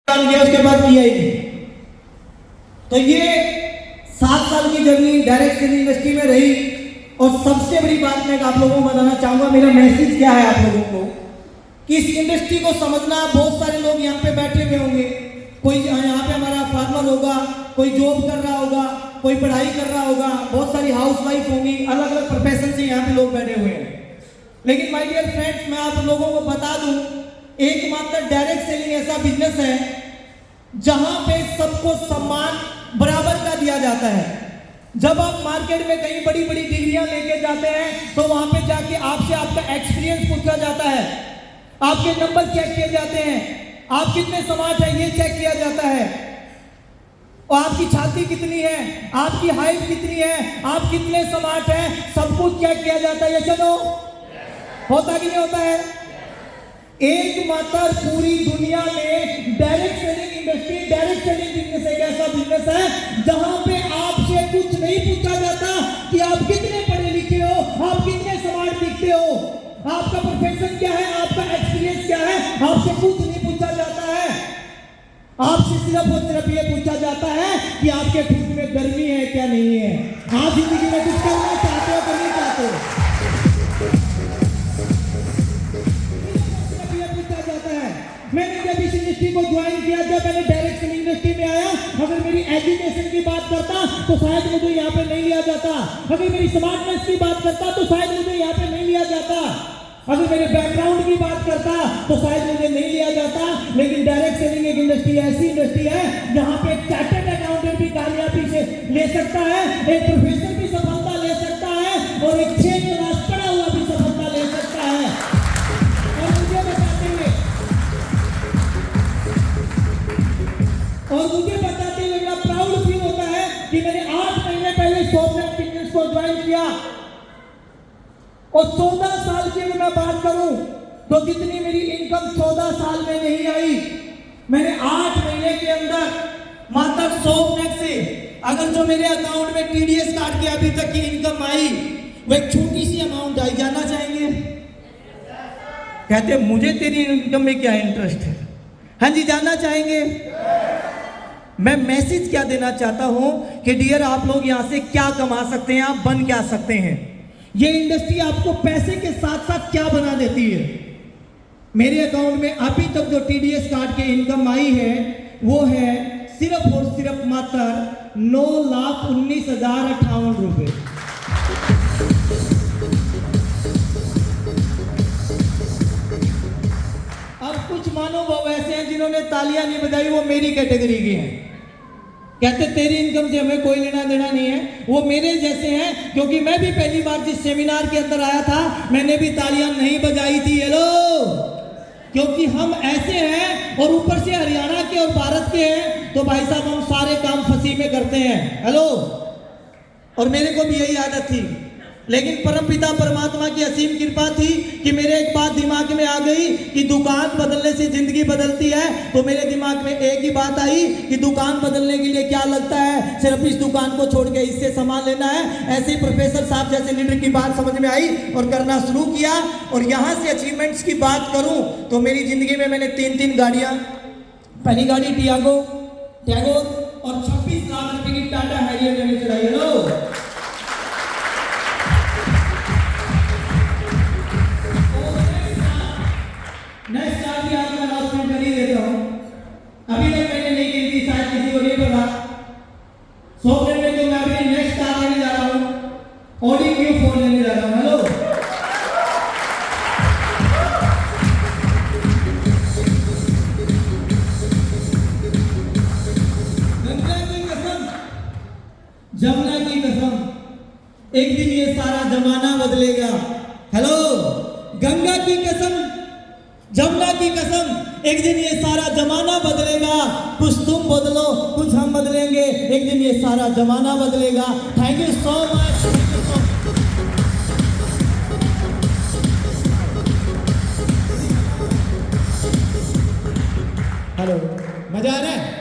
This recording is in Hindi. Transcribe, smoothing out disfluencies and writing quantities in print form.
किया उसके बाद किया ही नहीं। तो ये 7 साल की जर्नी डायरेक्ट सेलिंग इंडस्ट्री में रही। और सबसे बड़ी बात मैं आप लोगों को बताना चाहूंगा, मेरा मैसेज क्या है आप लोगों को कि इस इंडस्ट्री को समझना। बहुत सारे लोग यहाँ पे बैठे हुए होंगे, कोई यहाँ पे हमारा फार्मर होगा, कोई जॉब कर रहा होगा, कोई पढ़ाई कर रहा होगा, बहुत सारी हाउस वाइफ होंगी, अलग अलग प्रोफेशन से यहाँ पे लोग बैठे हुए हैं। लेकिन माय डियर फ्रेंड्स, मैं आप लोगों को बता दूं, एकमात्र डायरेक्ट सेलिंग ऐसा बिजनेस है जहां पे सबको सम्मान बराबर का दिया जाता है। जब आप मार्केट में कई बड़ी बड़ी डिग्रियां लेके जाते हैं तो वहां पे जाके आपसे आपका एक्सपीरियंस पूछा जाता है, आपके नंबर चेक किए जाते हैं, आप कितने स्मार्ट हैं ये चेक किया जाता है, और आपकी छाती कितनी है, आपकी हाइट कितनी है, आप कितने स्मार्ट हैं, सब कुछ चेक किया जाता है। ये चलो होता कि नहीं होता है? एकमात्र पूरी दुनिया में direct selling industry, direct selling business एक ऐसा बिजनेस है जहां पे आपसे कुछ नहीं पूछा जाता कि आप कितने पढ़े लिखे हो, आप कितने स्मार्ट दिखते हो, आपका प्रोफेशन क्या है, आपका एक्सपीरियंस क्या है, आपसे कुछ नहीं पूछा जाता है। आपसे सिर्फ और सिर्फ ये पूछा जाता है कि आपके खुद में गर्मी है क्या नहीं है, आप जिंदगी में कुछ करना चाहते हो कि नहीं चाहते हो। मैंने जब इस इंडस्ट्री को ज्वाइन किया, जब मैंने डायरेक्ट सेलिंग इंडस्ट्री में आया, अगर मेरी एजुकेशन की बात करता तो शायद मुझे यहाँ पे नहीं लिया जाता, अगर मेरी स्मार्टनेस की बात करता तो शायद मुझे यहाँ पे नहीं लिया जाता, अगर मेरे बैकग्राउंड की बात करता तो शायद मुझे नहीं लिया जाता। लेकिन डायरेक्ट सेलिंग एक इंडस्ट्री ऐसी इंडस्ट्री है जहाँ पे एक चार्टर्ड अकाउंटेंट भी कामयाबी से ले सकता है, एक प्रोफेसर भी सफलता ले सकता है, और एक 6 क्लास पढ़ा हुआ भी सफलता ले सकता है। और मुझे बताते हुए बड़ा प्राउड फील होता है कि मैंने 8 महीने पहले सॉफ्टवेयर बिजनेस को ज्वाइन किया, और 14 साल की अगर मैं बात करूं तो जितनी मेरी इनकम 14 साल में नहीं आई, मैंने 8 महीने के अंदर मात्र सॉफ्टवेयर से, अगर जो मेरे अकाउंट में टीडीएस काट के अभी तक की इनकम आई वो एक छोटी सी अमाउंट आई। जानना चाहेंगे? कहते मुझे तेरी इनकम में क्या इंटरेस्ट है? हाँ जी, जानना चाहेंगे? मैं मैसेज क्या देना चाहता हूं कि डियर आप लोग यहां से क्या कमा सकते हैं, आप बन क्या सकते हैं। ये इंडस्ट्री आपको पैसे के साथ साथ क्या बना देती है। मेरे अकाउंट में अभी तक जो टीडीएस काट के इनकम आई है वो है सिर्फ और सिर्फ मात्र 9,19,058 रुपए। अब कुछ महानुभाव ऐसे हैं जिन्होंने तालियां नहीं बजाई, वो मेरी कैटेगरी के हैं, कहते तेरी इनकम से हमें कोई लेना देना नहीं है। वो मेरे जैसे हैं, क्योंकि मैं भी पहली बार जिस सेमिनार के अंदर आया था मैंने भी तालियां नहीं बजाई थी। हेलो, क्योंकि हम ऐसे हैं और ऊपर से हरियाणा के और भारत के हैं, तो भाई साहब हम सारे काम फंसी में करते हैं। हेलो, और मेरे को भी यही आदत थी, लेकिन परमपिता परमात्मा की असीम कृपा थी कि मेरे एक बात दिमाग में आ गई कि दुकान बदलने से जिंदगी बदलती है। तो मेरे दिमाग में एक ही बात आई कि दुकान बदलने के लिए क्या लगता है, सिर्फ इस दुकान को छोड़ के इससे सामान लेना है। ऐसे ही प्रोफेसर साहब जैसे लीडर की बात समझ में आई और करना शुरू किया। और यहाँ से अचीवमेंट्स की बात करूँ तो मेरी जिंदगी में मैंने 3 गाड़ियाँ, पहली गाड़ी टियागो और 26 लाख रुपए की टाटा हैरियर मैंने चलाई। हेलो, नेक्स्ट कार की आज मैं अनाउंसमेंट कर ही देता हूँ, अभी तक मैंने नहीं की थी, शायद किसी को नहीं पता। सॉफ्टवेयर में जो मैं अभी नेक्स्ट कार लेने जा रहा हूँ, ऑडी Q4 लेने जा रहा हूँ। हेलो, गंगा की कसम, जमुना की कसम, एक दिन ये सारा जमाना बदलेगा। हेलो, गंगा की कसम, जमुना की कसम, एक दिन ये सारा जमाना बदलेगा। कुछ तुम बदलो, कुछ हम बदलेंगे, एक दिन ये सारा जमाना बदलेगा। Thank you so much. Hello, मजा आ रहा है?